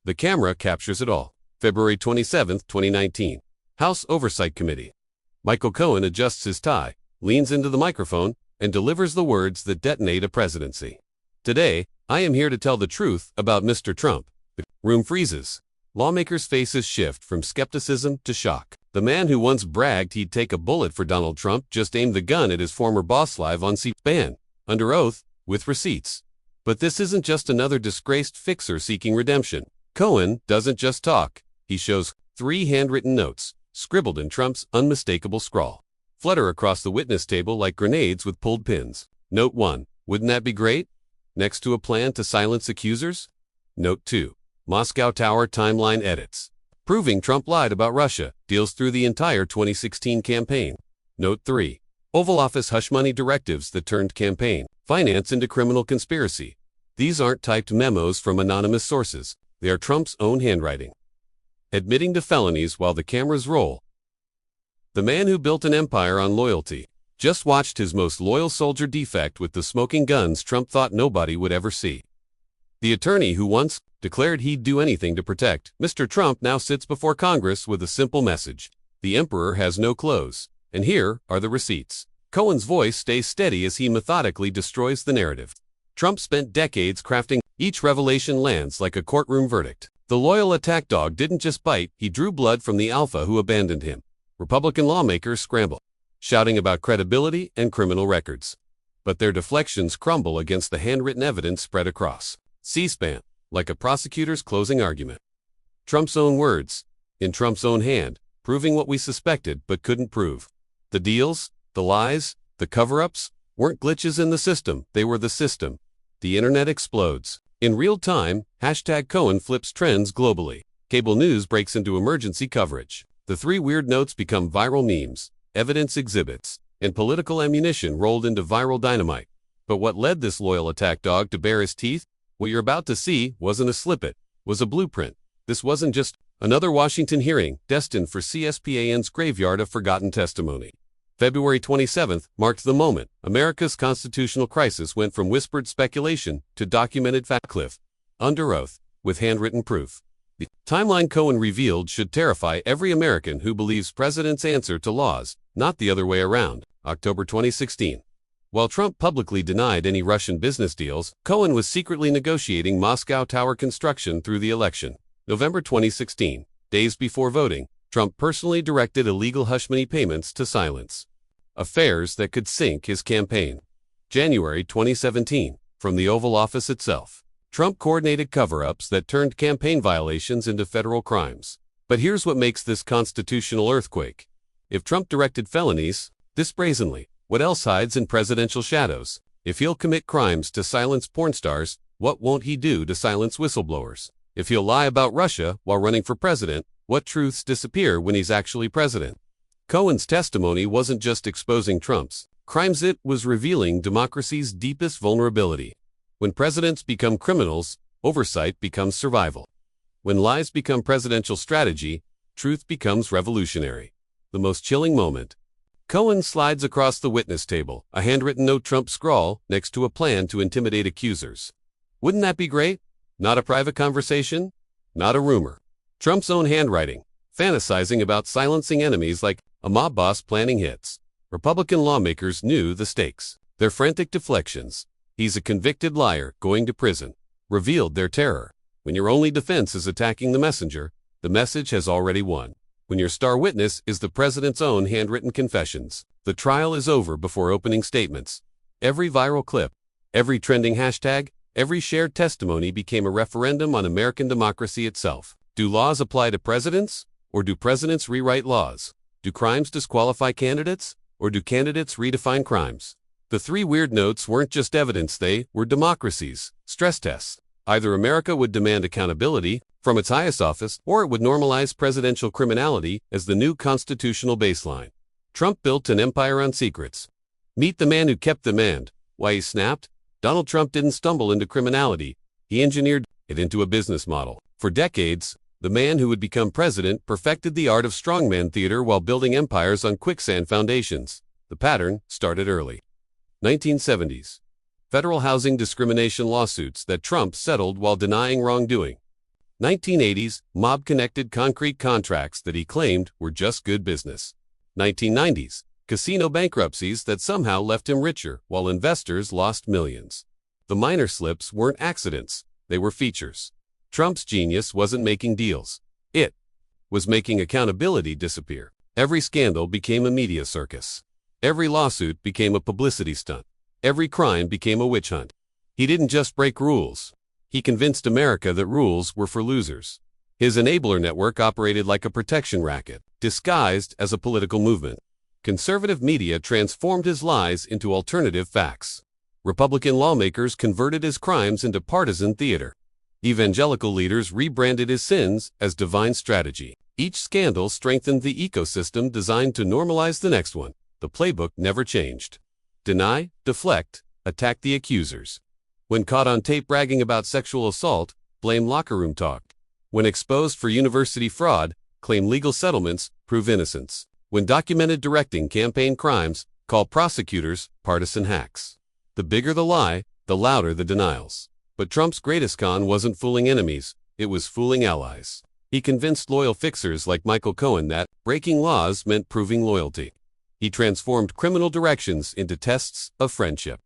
The camera captures it all. February 27, 2019. House Oversight Committee. Michael Cohen adjusts his tie, leans into the microphone, and delivers the words that detonate a presidency. Today, I am here to tell the truth about Mr. Trump. The room freezes. Lawmakers' faces shift from skepticism to shock. The man who once bragged he'd take a bullet for Donald Trump just aimed the gun at his former boss live on C-SPAN, under oath, with receipts. But this isn't just another disgraced fixer seeking redemption. Cohen doesn't just talk. He shows 3 handwritten notes, scribbled in Trump's unmistakable scrawl, flutter across the witness table like grenades with pulled pins. Note 1. Wouldn't that be great? Next to a plan to silence accusers. Note 2. Moscow Tower timeline edits, proving Trump lied about Russia, deals through the entire 2016 campaign. Note 3. Oval Office hush money directives that turned campaign finance into criminal conspiracy. These aren't typed memos from anonymous sources. They are Trump's own handwriting. Admitting to felonies while the cameras roll. The man who built an empire on loyalty just watched his most loyal soldier defect with the smoking guns Trump thought nobody would ever see. The attorney who once declared he'd do anything to protect Mr. Trump now sits before Congress with a simple message. The emperor has no clothes, and here are the receipts. Cohen's voice stays steady as he methodically destroys the narrative. Trump spent decades crafting. Each revelation lands like a courtroom verdict. The loyal attack dog didn't just bite, he drew blood from the alpha who abandoned him. Republican lawmakers scramble, shouting about credibility and criminal records. But their deflections crumble against the handwritten evidence spread across C-SPAN, like a prosecutor's closing argument. Trump's own words, in Trump's own hand, proving what we suspected but couldn't prove. The deals, the lies, the cover-ups, weren't glitches in the system, they were the system. The internet explodes. In real time, #Cohen flips trends globally. Cable news breaks into emergency coverage. The 3 weird notes become viral memes, evidence exhibits, and political ammunition rolled into viral dynamite. But what led this loyal attack dog to bare his teeth? What you're about to see wasn't a snippet, was a blueprint. This wasn't just another Washington hearing destined for CSPAN's graveyard of forgotten testimony. February 27th marked the moment America's constitutional crisis went from whispered speculation to documented fact. Cliff, under oath, with handwritten proof. The timeline Cohen revealed should terrify every American who believes presidents answer to laws, not the other way around. October 2016. While Trump publicly denied any Russian business deals, Cohen was secretly negotiating Moscow Tower construction through the election. November 2016. Days before voting, Trump personally directed illegal hush money payments to silence affairs that could sink his campaign. January 2017. From the Oval Office itself, Trump coordinated cover-ups that turned campaign violations into federal crimes. But here's what makes this constitutional earthquake. If Trump directed felonies, this brazenly, what else hides in presidential shadows? If he'll commit crimes to silence porn stars, what won't he do to silence whistleblowers? If he'll lie about Russia while running for president, what truths disappear when he's actually president? Cohen's testimony wasn't just exposing Trump's crimes, it was revealing democracy's deepest vulnerability. When presidents become criminals, oversight becomes survival. When lies become presidential strategy, truth becomes revolutionary. The most chilling moment. Cohen slides across the witness table, a handwritten note Trump scrawl next to a plan to intimidate accusers. Wouldn't that be great? Not a private conversation? Not a rumor. Trump's own handwriting, fantasizing about silencing enemies like a mob boss planning hits. Republican lawmakers knew the stakes. Their frantic deflections, he's a convicted liar going to prison, revealed their terror. When your only defense is attacking the messenger, the message has already won. When your star witness is the president's own handwritten confessions, the trial is over before opening statements. Every viral clip, every trending hashtag, every shared testimony became a referendum on American democracy itself. Do laws apply to presidents, or do presidents rewrite laws? Do crimes disqualify candidates, or do candidates redefine crimes? The 3 weird notes weren't just evidence, they were democracy's stress tests. Either America would demand accountability from its highest office, or it would normalize presidential criminality as the new constitutional baseline. Trump built an empire on secrets. Meet the man who kept them, and why he snapped? Donald Trump didn't stumble into criminality, he engineered it into a business model. For decades, the man who would become president perfected the art of strongman theater while building empires on quicksand foundations. The pattern started early. 1970s. Federal housing discrimination lawsuits that Trump settled while denying wrongdoing. 1980s, mob-connected concrete contracts that he claimed were just good business. 1990s, casino bankruptcies that somehow left him richer while investors lost millions. The minor slips weren't accidents, they were features. Trump's genius wasn't making deals. It was making accountability disappear. Every scandal became a media circus. Every lawsuit became a publicity stunt. Every crime became a witch hunt. He didn't just break rules. He convinced America that rules were for losers. His enabler network operated like a protection racket, disguised as a political movement. Conservative media transformed his lies into alternative facts. Republican lawmakers converted his crimes into partisan theater. Evangelical leaders rebranded his sins as divine strategy. Each scandal strengthened the ecosystem designed to normalize the next one. The playbook never changed. Deny, deflect, attack the accusers. When caught on tape bragging about sexual assault, blame locker room talk. When exposed for university fraud, claim legal settlements, prove innocence. When documented directing campaign crimes, call prosecutors partisan hacks. The bigger the lie, the louder the denials. But Trump's greatest con wasn't fooling enemies, it was fooling allies. He convinced loyal fixers like Michael Cohen that breaking laws meant proving loyalty. He transformed criminal directions into tests of friendship.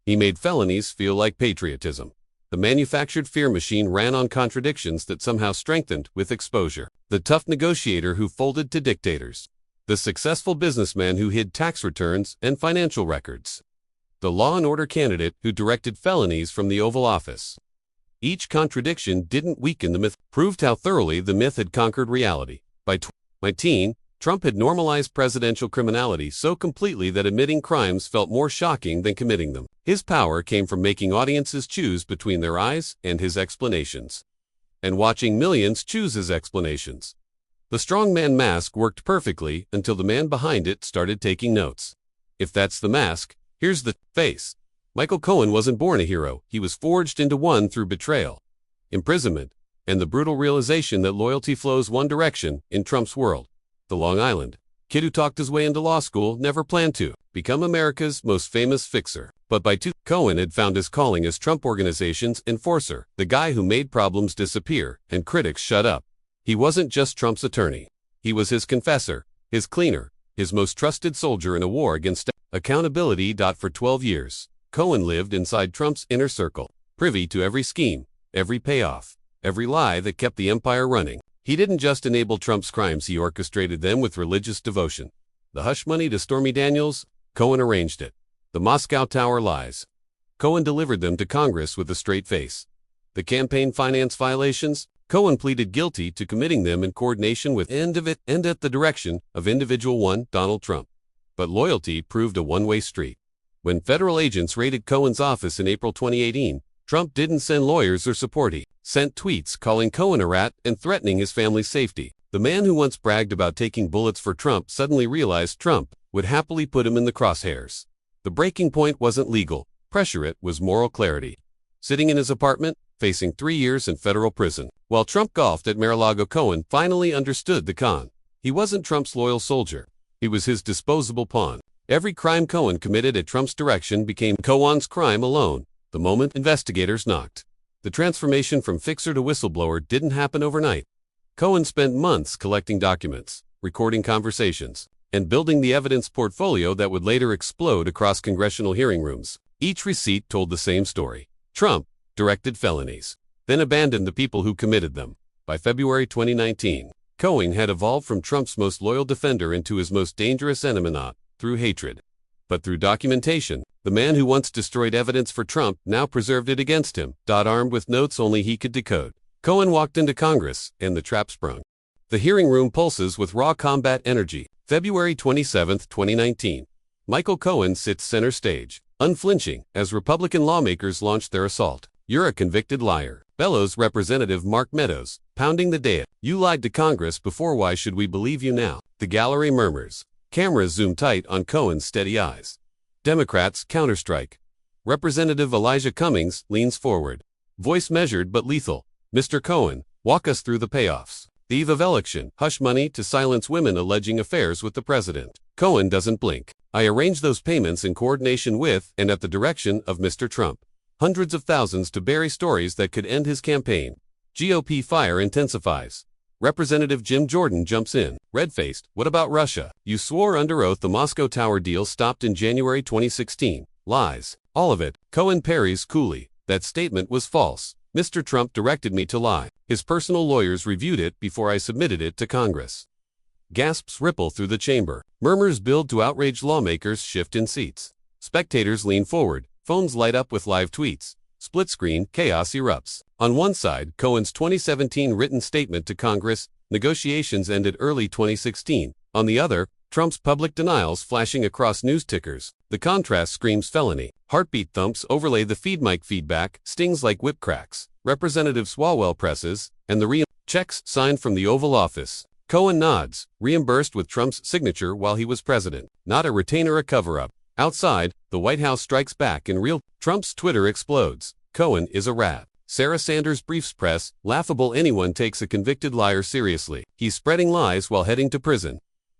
He made felonies feel like patriotism. The manufactured fear machine ran on contradictions that somehow strengthened with exposure. The tough negotiator who folded to dictators. The successful businessman who hid tax returns and financial records. The law and order candidate who directed felonies from the Oval Office. Each contradiction didn't weaken the myth, proved how thoroughly the myth had conquered reality. By 2019, Trump had normalized presidential criminality so completely that admitting crimes felt more shocking than committing them. His power came from making audiences choose between their eyes and his explanations. And watching millions choose his explanations. The strongman mask worked perfectly until the man behind it started taking notes. If that's the mask, here's the face. Michael Cohen wasn't born a hero, he was forged into one through betrayal, imprisonment, and the brutal realization that loyalty flows one direction in Trump's world. The Long Island kid who talked his way into law school never planned to become America's most famous fixer. But by 2000, Cohen had found his calling as Trump Organization's enforcer, the guy who made problems disappear and critics shut up. He wasn't just Trump's attorney. He was his confessor, his cleaner, his most trusted soldier in a war against accountability. For 12 years, Cohen lived inside Trump's inner circle, privy to every scheme, every payoff, every lie that kept the empire running. He didn't just enable Trump's crimes, he orchestrated them with religious devotion. The hush money to Stormy Daniels, Cohen arranged it. The Moscow Tower lies, Cohen delivered them to Congress with a straight face. The campaign finance violations, Cohen pleaded guilty to committing them in coordination with and at the direction of individual one, Donald Trump. But loyalty proved a one-way street. When federal agents raided Cohen's office in April 2018, Trump didn't send lawyers or support. He sent tweets calling Cohen a rat and threatening his family's safety. The man who once bragged about taking bullets for Trump suddenly realized Trump would happily put him in the crosshairs. The breaking point wasn't legal pressure, it was moral clarity. Sitting in his apartment, facing 3 years in federal prison, while Trump golfed at Mar-a-Lago, Cohen finally understood the con. He wasn't Trump's loyal soldier. He was his disposable pawn. Every crime Cohen committed at Trump's direction became Cohen's crime alone the moment investigators knocked. The transformation from fixer to whistleblower didn't happen overnight. Cohen spent months collecting documents, recording conversations, and building the evidence portfolio that would later explode across congressional hearing rooms. Each receipt told the same story. Trump directed felonies, then abandoned the people who committed them. By February 2019, Cohen had evolved from Trump's most loyal defender into his most dangerous enemy, not through hatred, but through documentation. The man who once destroyed evidence for Trump now preserved it against him, armed with notes only he could decode. Cohen walked into Congress, and the trap sprung. The hearing room pulses with raw combat energy. February 27, 2019. Michael Cohen sits center stage, unflinching, as Republican lawmakers launch their assault. "You're a convicted liar," bellows Representative Mark Meadows, pounding the dais. "You lied to Congress before, why should we believe you now?" The gallery murmurs. Cameras zoom tight on Cohen's steady eyes. Democrats counterstrike. Representative Elijah Cummings leans forward. Voice measured but lethal. "Mr. Cohen, walk us through the payoffs. The eve of election, hush money to silence women alleging affairs with the president." Cohen doesn't blink. "I arranged those payments in coordination with and at the direction of Mr. Trump. Hundreds of thousands to bury stories that could end his campaign. GOP fire intensifies. Representative Jim Jordan jumps in, red-faced. What about Russia? You swore under oath the Moscow Tower deal stopped in January 2016. Lies. All of it. Cohen parries coolly. That statement was false. Mr. Trump directed me to lie. His personal lawyers reviewed it before I submitted it to Congress. Gasps ripple through the chamber. Murmurs build to outraged lawmakers shift in seats. Spectators lean forward. Phones light up with live tweets. Split screen, chaos erupts. On one side, Cohen's 2017 written statement to Congress, negotiations ended early 2016. On the other, Trump's public denials flashing across news tickers. The contrast screams felony. Heartbeat thumps overlay the feed mic feedback, stings like whip cracks. Representative Swalwell presses, and the checks signed from the Oval Office. Cohen nods, reimbursed with Trump's signature while he was president. Not a retainer, a cover-up. Outside, the White House strikes back in real. Trump's Twitter explodes. Cohen is a rat. Sarah Sanders briefs press, laughable anyone takes a convicted liar seriously. He's spreading lies while heading to prison.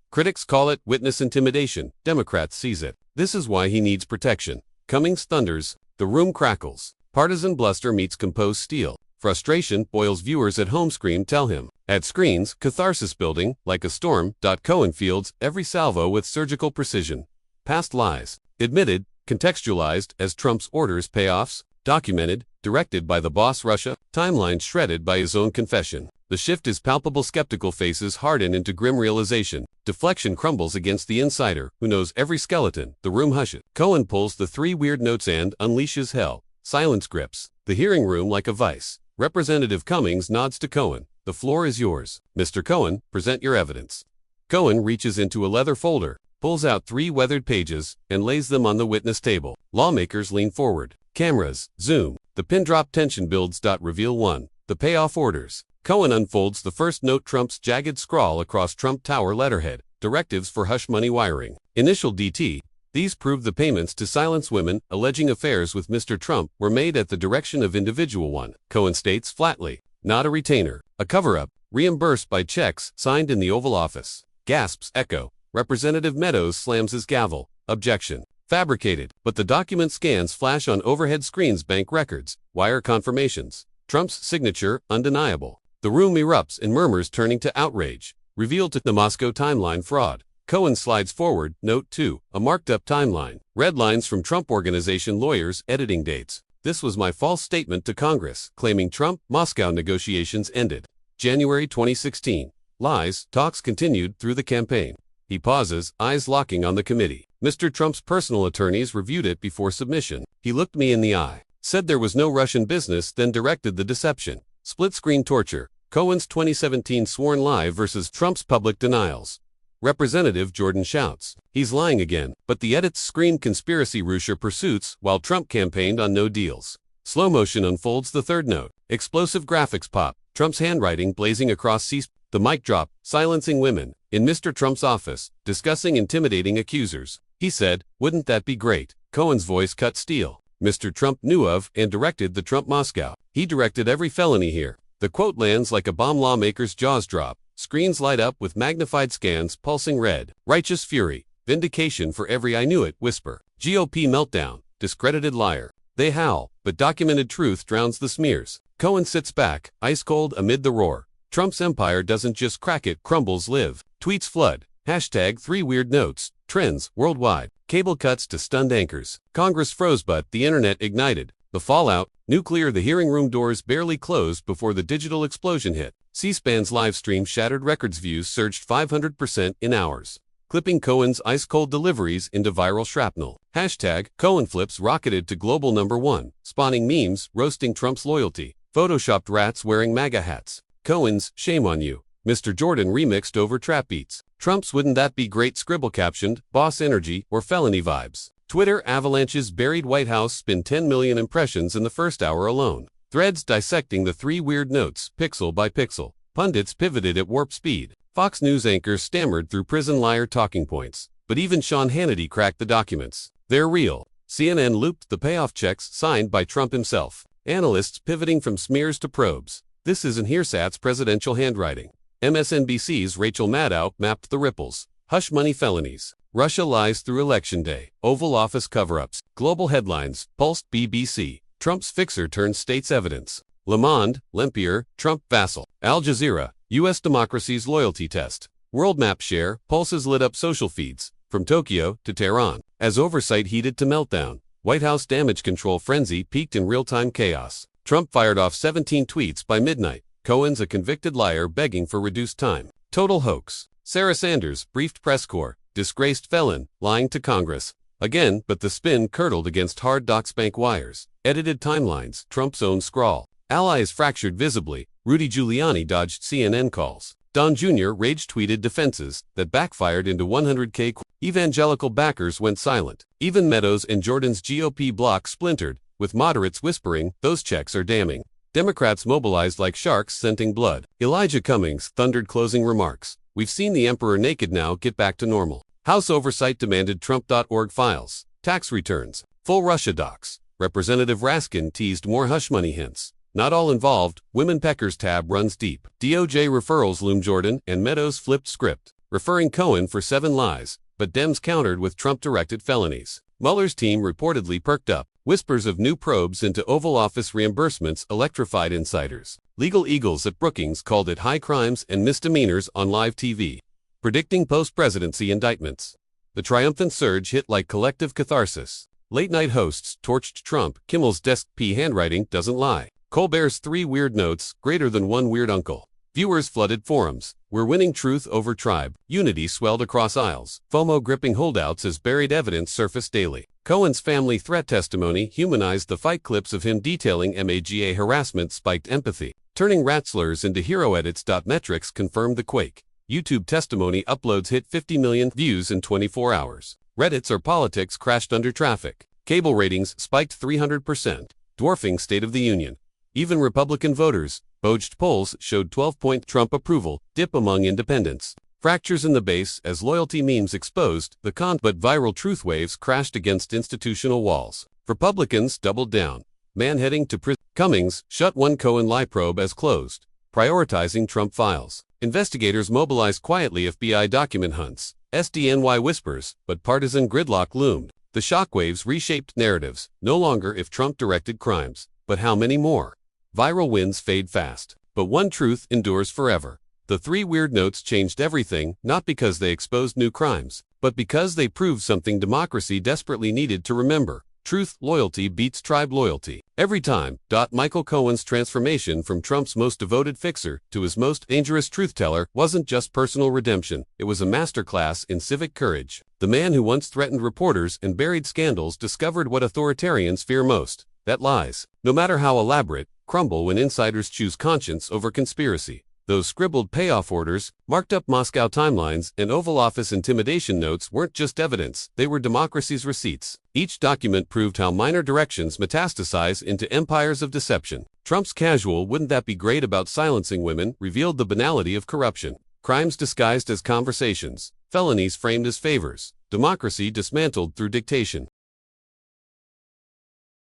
Critics call it witness intimidation. Democrats seize it. This is why he needs protection. Cummings thunders. The room crackles. Partisan bluster meets composed steel. Frustration boils. Viewers at home scream tell him. At screens, catharsis building, like a storm. Cohen fields every salvo with surgical precision. Past lies. Admitted, contextualized as Trump's orders payoffs. Documented, directed by the boss Russia. Timeline shredded by his own confession. The shift is palpable. Skeptical faces harden into grim realization. Deflection crumbles against the insider, who knows every skeleton. The room hushes. Cohen pulls the 3 weird notes and unleashes hell. Silence grips the hearing room like a vice. Representative Cummings nods to Cohen. The floor is yours. Mr. Cohen, present your evidence. Cohen reaches into a leather folder, pulls out 3 weathered pages, and lays them on the witness table. Lawmakers lean forward. Cameras zoom. The pin drop. Tension builds. Reveal 1. The payoff orders. Cohen unfolds the first note. Trump's jagged scrawl across Trump Tower letterhead. Directives for hush money wiring. Initial DT. These prove the payments to silence women alleging affairs with Mr. Trump were made at the direction of individual 1. Cohen states flatly. Not a retainer. A cover-up. Reimbursed by checks signed in the Oval Office. Gasps echo. Representative Meadows slams his gavel. Objection. Fabricated. But the document scans flash on overhead screens. Bank records. Wire confirmations. Trump's signature undeniable. The room erupts in murmurs turning to outrage. Revealed to the Moscow timeline fraud. Cohen slides forward. Note 2. A marked-up timeline. Red lines from Trump Organization lawyers editing dates. This was my false statement to Congress, claiming Trump-Moscow negotiations ended. January 2016. Lies. Talks continued through the campaign. He pauses, eyes locking on the committee. Mr. Trump's personal attorneys reviewed it before submission. He looked me in the eye, said there was no Russian business, then directed the deception. Split-screen torture. Cohen's 2017 sworn lie versus Trump's public denials. Representative Jordan shouts, he's lying again, but the edits scream conspiracy. Russia pursuits while Trump campaigned on no deals. Slow motion unfolds the 3rd note. Explosive graphics pop. Trump's handwriting blazing across C-SPAN. The mic drop, silencing women. In Mr. Trump's office, discussing intimidating accusers. He said, wouldn't that be great? Cohen's voice cut steel. Mr. Trump knew of and directed the Trump Moscow. He directed every felony here. The quote lands like a bomb. Lawmakers' jaws drop. Screens light up with magnified scans pulsing red. Righteous fury. Vindication for every I knew it whisper. GOP meltdown. Discredited liar. They howl, but documented truth drowns the smears. Cohen sits back, ice cold amid the roar. Trump's empire doesn't just crack, it crumbles. Live. Tweets flood. Hashtag 3 weird notes. Trends worldwide. Cable cuts to stunned anchors. Congress froze but the internet ignited. The fallout, nuclear. The hearing room doors barely closed before the digital explosion hit. C-SPAN's live stream shattered records. Views surged 500% in hours. Clipping Cohen's ice-cold deliveries into viral shrapnel. Hashtag Cohen flips rocketed to global #1, spawning memes roasting Trump's loyalty. Photoshopped rats wearing MAGA hats. Cohen's shame on you. Mr. Jordan remixed over trap beats. Trump's wouldn't that be great scribble captioned, boss energy, or felony vibes. Twitter avalanches buried White House spin 10 million impressions in the first hour alone. Threads dissecting the 3 weird notes, pixel by pixel. Pundits pivoted at warp speed. Fox News anchors stammered through prison liar talking points. But even Sean Hannity cracked the documents. They're real. CNN looped the payoff checks signed by Trump himself. Analysts pivoting from smears to probes. This isn't Hearsat's presidential handwriting. MSNBC's Rachel Maddow mapped the ripples. Hush money felonies. Russia lies through Election Day. Oval Office cover-ups. Global headlines. Pulsed BBC. Trump's fixer turns state's evidence. Le Monde, Lempier, Trump vassal. Al Jazeera, U.S. democracy's loyalty test. World map share, pulses lit up social feeds, from Tokyo to Tehran. As oversight heated to meltdown, White House damage control frenzy peaked in real-time chaos. Trump fired off 17 tweets by midnight. Cohen's a convicted liar begging for reduced time. Total hoax. Sarah Sanders briefed press corps, disgraced felon, lying to Congress. Again, but the spin curdled against hard Doxbank wires. Edited timelines, Trump's own scrawl. Allies fractured visibly, Rudy Giuliani dodged CNN calls. Don Jr. rage-tweeted defenses that backfired into 100K. Evangelical backers went silent. Even Meadows and Jordan's GOP bloc splintered, with moderates whispering, those checks are damning. Democrats mobilized like sharks scenting blood. Elijah Cummings thundered closing remarks. We've seen the emperor naked now, get back to normal. House oversight demanded Trump.org files, tax returns, full Russia docs. Representative Raskin teased more hush money hints. Not all involved, Women Peckers tab runs deep. DOJ referrals loom. Jordan and Meadows flipped script, referring Cohen for 7 lies, but Dems countered with Trump-directed felonies. Mueller's team reportedly perked up. Whispers of new probes into Oval Office reimbursements electrified insiders. Legal eagles at Brookings called it high crimes and misdemeanors on live TV, predicting post-presidency indictments. The triumphant surge hit like collective catharsis. Late-night hosts torched Trump. Kimmel's desk P handwriting doesn't lie. Colbert's 3 weird notes, greater than one weird uncle. Viewers flooded forums. We're winning truth over tribe. Unity swelled across aisles. FOMO gripping holdouts as buried evidence surfaced daily. Cohen's family threat testimony humanized the fight. Clips of him detailing MAGA harassment spiked empathy. Turning rat slurs into hero edits. Metrics confirmed the quake. YouTube testimony uploads hit 50 million views in 24 hours. Reddit's or politics crashed under traffic. Cable ratings spiked 300%, dwarfing State of the Union. Even Republican voters, Boged polls showed 12-point Trump approval dip among independents. Fractures in the base as loyalty memes exposed the but viral truth waves crashed against institutional walls. Republicans doubled down. Man heading to prison. Cummings shut one Cohen lie probe as closed, prioritizing Trump files. Investigators mobilized quietly. FBI document hunts. SDNY whispers, but partisan gridlock loomed. The shockwaves reshaped narratives. No longer if Trump directed crimes, but how many more? Viral wins fade fast, but one truth endures forever. The 3 weird notes changed everything, not because they exposed new crimes, but because they proved something democracy desperately needed to remember. Truth loyalty beats tribe loyalty. Every time. Michael Cohen's transformation from Trump's most devoted fixer to his most dangerous truth-teller wasn't just personal redemption, it was a masterclass in civic courage. The man who once threatened reporters and buried scandals discovered what authoritarians fear most, that lies, no matter how elaborate, crumble when insiders choose conscience over conspiracy. Those scribbled payoff orders, marked up Moscow timelines, and Oval Office intimidation notes weren't just evidence, they were democracy's receipts. Each document proved how minor directions metastasize into empires of deception. Trump's casual "wouldn't that be great" about silencing women revealed the banality of corruption. Crimes disguised as conversations, felonies framed as favors, democracy dismantled through dictation.